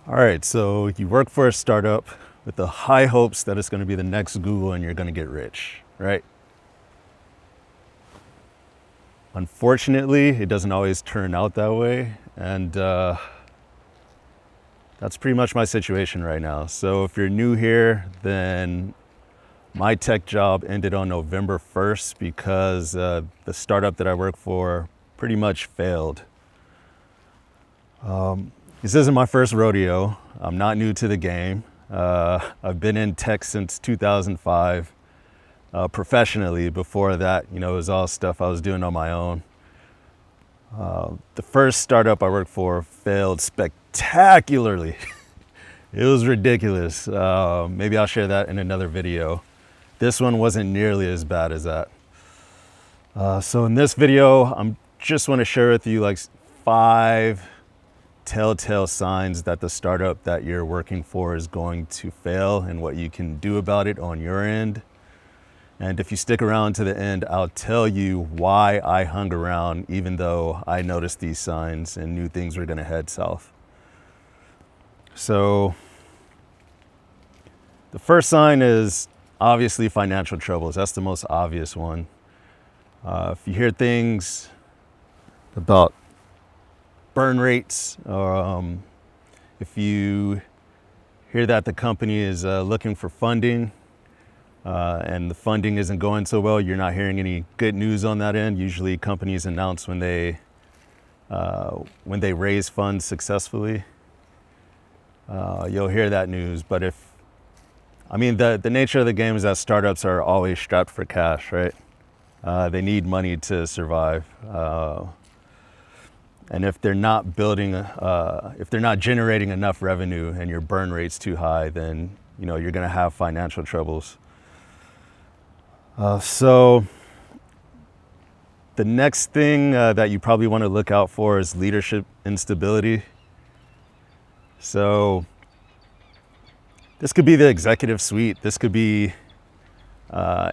All right, so you work for a startup with the high hopes that it's going to be the next Google and you're going to get rich, right? Unfortunately, it doesn't always turn out that way, and that's pretty much my situation right now. So if you're new here, then my tech job ended on November 1st because the startup that I work for pretty much failed. This isn't my first rodeo. I'm not new to the game. I've been in tech since 2005. Professionally, before that, it was all stuff I was doing on my own. The first startup I worked for failed spectacularly. It was ridiculous. Maybe I'll share that in another video. This one wasn't nearly as bad as that. So in this video, I'm just want to share with you like 5 telltale signs that the startup that you're working for is going to fail and what you can do about it on your end. And if you stick around to the end, I'll tell you why I hung around even though I noticed these signs and knew things were going to head south. So the first sign is obviously financial troubles. That's the most obvious one. If you hear things about burn rates, or if you hear that the company is looking for funding and the funding isn't going so well, you're not hearing any good news on that end. Usually companies announce when they raise funds successfully. You'll hear that news. But the nature of the game is that startups are always strapped for cash, right? They need money to survive. And if they're not if they're not generating enough revenue and your burn rate's too high, then you're going to have financial troubles. So the next thing that you probably want to look out for is leadership instability. So this could be the executive suite. This could be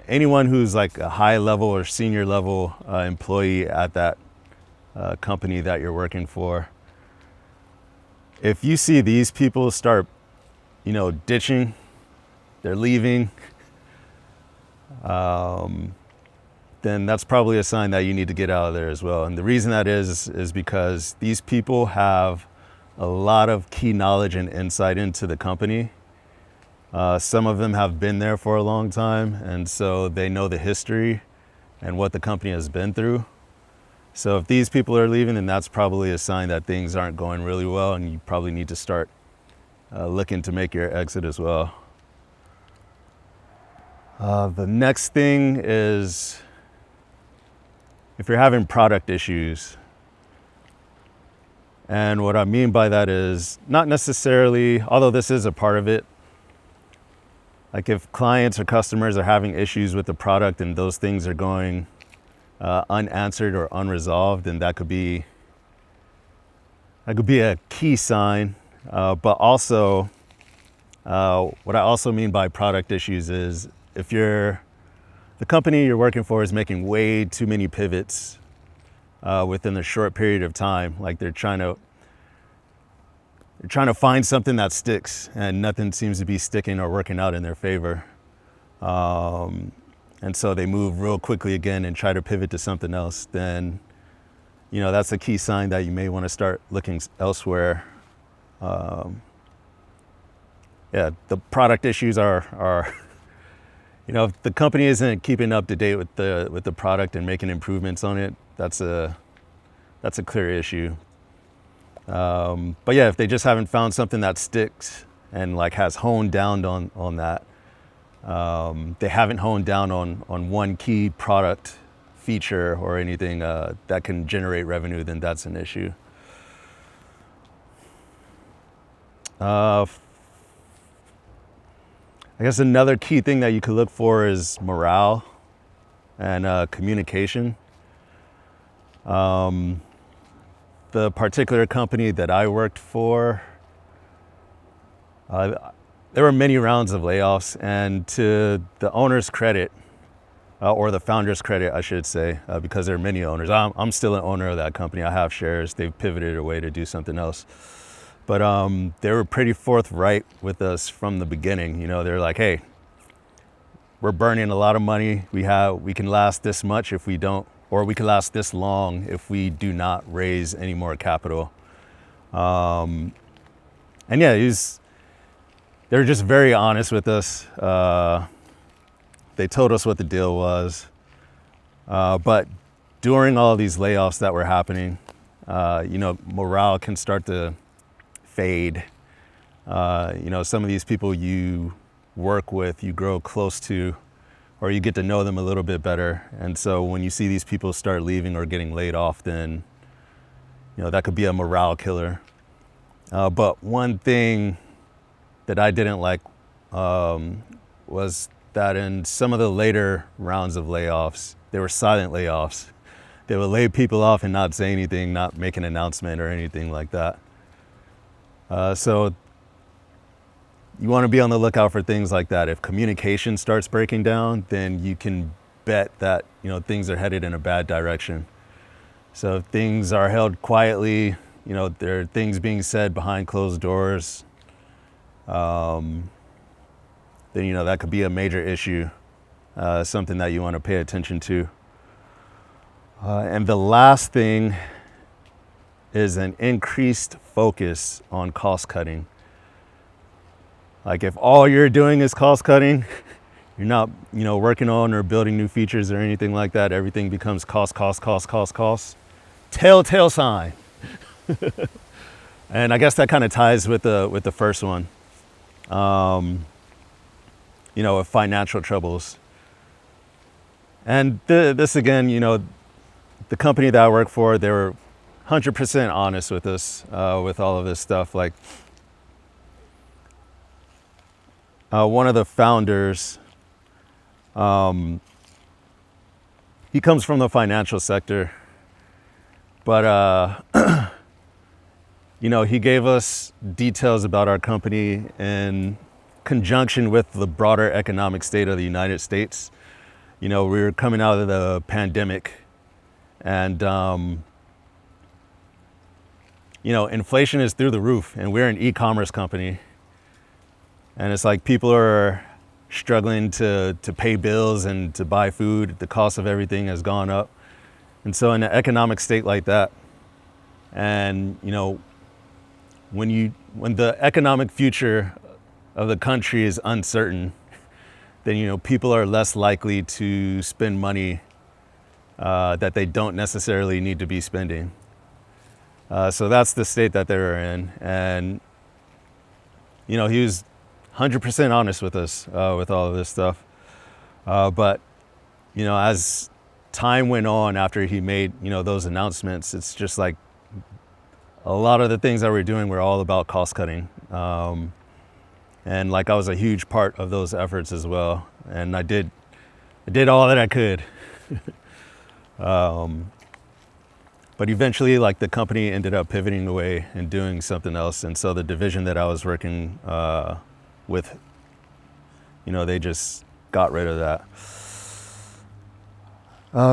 anyone who's like a high level or senior level employee at that company that you're working for. If you see these people start, ditching, they're leaving, then that's probably a sign that you need to get out of there as well. And the reason that is because these people have a lot of key knowledge and insight into the company. Some of them have been there for a long time, and so they know the history and what the company has been through. So if these people are leaving, then that's probably a sign that things aren't going really well, and you probably need to start looking to make your exit as well. The next thing is if you're having product issues. And what I mean by that is not necessarily, although this is a part of it, like if clients or customers are having issues with the product and those things are going unanswered or unresolved, then that could be a key sign. But also, what I also mean by product issues is if the company you're working for is making way too many pivots within a short period of time, like they're trying to find something that sticks and nothing seems to be sticking or working out in their favor. And so they move real quickly again and try to pivot to something else, then, that's a key sign that you may want to start looking elsewhere. The product issues are if the company isn't keeping up to date with the product and making improvements on it, that's a clear issue. But yeah, if they just haven't found something that sticks and like has honed down on that, they haven't honed down on one key product feature or anything that can generate revenue, then that's an issue. I guess another key thing that you could look for is morale and communication. The particular company that I worked for, there were many rounds of layoffs, and to the owner's credit, or the founder's credit, I should say, because there are many owners. I'm still an owner of that company. I have shares. They've pivoted away to do something else. But they were pretty forthright with us from the beginning. You know, they're like, hey, we're burning a lot of money. We can last this much if we don't, or we can last this long if we do not raise any more capital. And yeah, they were just very honest with us. They told us what the deal was. But during all these layoffs that were happening, you know, morale can start to fade. You know, some of these people you work with, you grow close to, or you get to know them a little bit better. And so when you see these people start leaving or getting laid off, then, you know, that could be a morale killer. But one thing that I didn't like was that in some of the later rounds of layoffs, they were silent layoffs. They would lay people off and not say anything, not make an announcement or anything like that. So you want to be on the lookout for things like that. If communication starts breaking down, then you can bet that, you know, things are headed in a bad direction. So if things are held quietly, you know, there are things being said behind closed doors, then, you know, that could be a major issue, something that you want to pay attention to. And the last thing is an increased focus on cost cutting. Like if all you're doing is cost cutting, you're not, you know, working on or building new features or anything like that. Everything becomes cost. Telltale sign. And I guess that kind of ties with the first one. You know, of financial troubles. And this again, you know, the company that I work for, they were 100% honest with us with all of this stuff. Like one of the founders, he comes from the financial sector, but you know, he gave us details about our company in conjunction with the broader economic state of the United States. You know, we were coming out of the pandemic, and you know, inflation is through the roof, and we're an e-commerce company. And it's like people are struggling to pay bills and to buy food. The cost of everything has gone up. And so in an economic state like that, and you know, when the economic future of the country is uncertain, then, you know, people are less likely to spend money that they don't necessarily need to be spending. So that's the state that they were in. And, you know, he was 100% honest with us with all of this stuff. But, you know, as time went on after he made, you know, those announcements, it's just like a lot of the things that we're doing were all about cost cutting. And like I was a huge part of those efforts as well. And I did all that I could. But eventually, like, the company ended up pivoting away and doing something else. And so the division that I was working with, you know, they just got rid of that.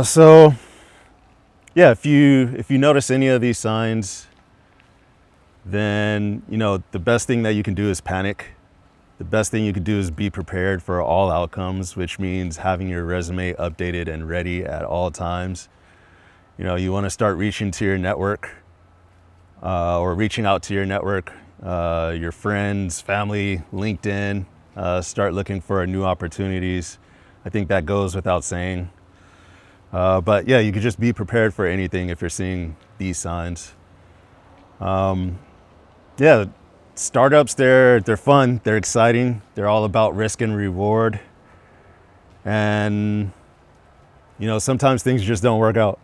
So yeah, if you notice any of these signs, then, you know, the best thing that you can do is panic. The best thing you can do is be prepared for all outcomes, which means having your resume updated and ready at all times. You know, you want to start reaching to your network or reaching out to your network, your friends, family, LinkedIn, start looking for new opportunities. I think that goes without saying. But yeah, you could just be prepared for anything if you're seeing these signs. Yeah, startups, they're fun, they're exciting, they're all about risk and reward. And, you know, sometimes things just don't work out.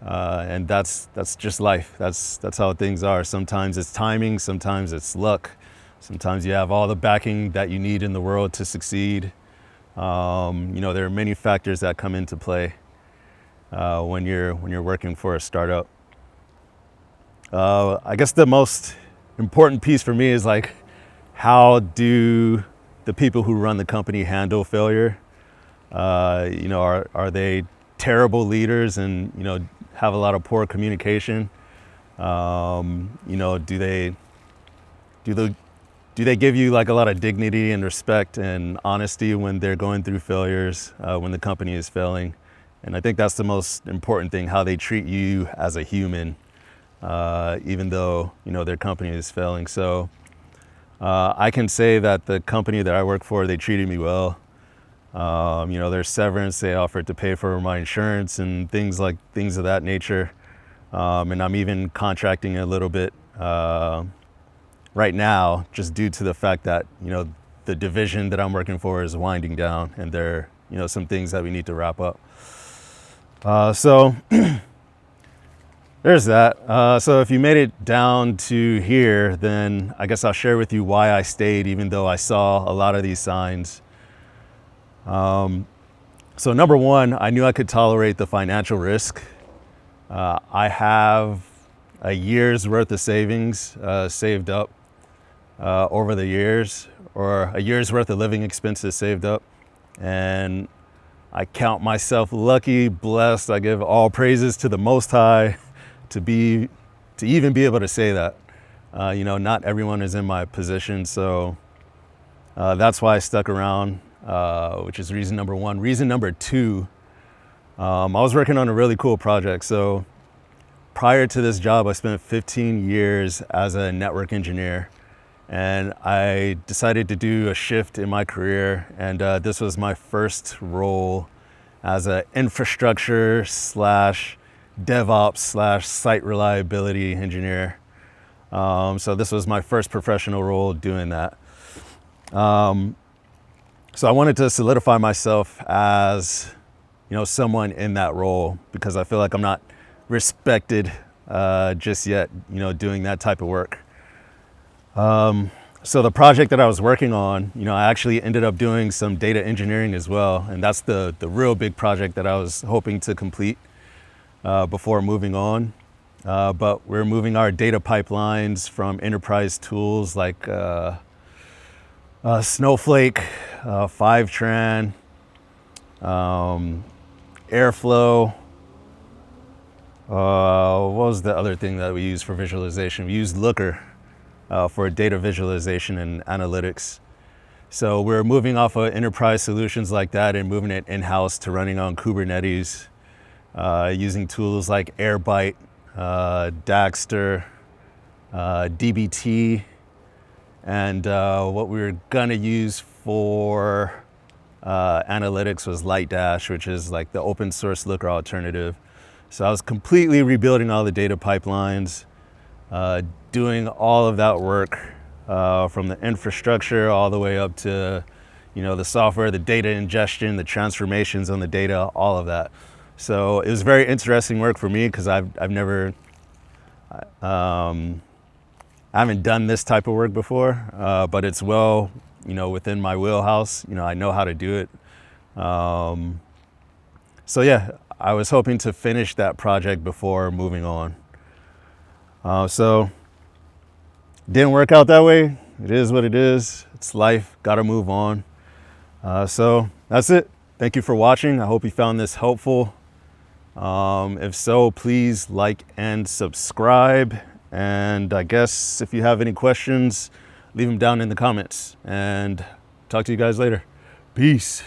And that's just life. That's how things are. Sometimes it's timing, sometimes it's luck. Sometimes you have all the backing that you need in the world to succeed. You know, there are many factors that come into play when you're working for a startup. I guess the most important piece for me is, like, how do the people who run the company handle failure? You know, are they terrible leaders and, you know, have a lot of poor communication? You know, do they do they give you like a lot of dignity and respect and honesty when they're going through failures, when the company is failing? And I think that's the most important thing, how they treat you as a human, even though, you know, their company is failing. So I can say that the company that I work for, they treated me well. You know, their severance, they offered to pay for my insurance and things of that nature. And I'm even contracting a little bit right now, just due to the fact that, you know, the division that I'm working for is winding down, and there are, you know, some things that we need to wrap up. So there's that. So if you made it down to here, then I guess I'll share with you why I stayed, even though I saw a lot of these signs. So number one, I knew I could tolerate the financial risk. I have a year's worth of savings saved up over the years, or a year's worth of living expenses saved up. And I count myself lucky, blessed. I give all praises to the Most High to even be able to say that. You know, not everyone is in my position, so that's why I stuck around, which is reason number one. Reason number two, I was working on a really cool project. So prior to this job, I spent 15 years as a network engineer, and I decided to do a shift in my career, and this was my first role as an infrastructure slash DevOps slash site reliability engineer. So this was my first professional role doing that. So I wanted to solidify myself as, you know, someone in that role, because I feel like I'm not respected just yet, you know, doing that type of work. So the project that I was working on, you know, I actually ended up doing some data engineering as well. And that's the real big project that I was hoping to complete before moving on. But we're moving our data pipelines from enterprise tools like Snowflake, Fivetran, Airflow. What was the other thing that we use for visualization? We used Looker for data visualization and analytics. So we're moving off of enterprise solutions like that and moving it in-house to running on Kubernetes, using tools like Airbyte, Daxter, DBT, and what we were gonna use for analytics was Lightdash, which is like the open source Looker alternative. So I was completely rebuilding all the data pipelines, doing all of that work from the infrastructure all the way up to, you know, the software, the data ingestion, the transformations on the data, all of that. So it was very interesting work for me, because I haven't done this type of work before, but it's well, you know, within my wheelhouse. You know, I know how to do it. So yeah, I was hoping to finish that project before moving on. So didn't work out that way. It is what it is. It's life. Got to move on. So that's it. Thank you for watching. I hope you found this helpful. If so, please like and subscribe. And I guess if you have any questions, leave them down in the comments. And talk to you guys later. Peace.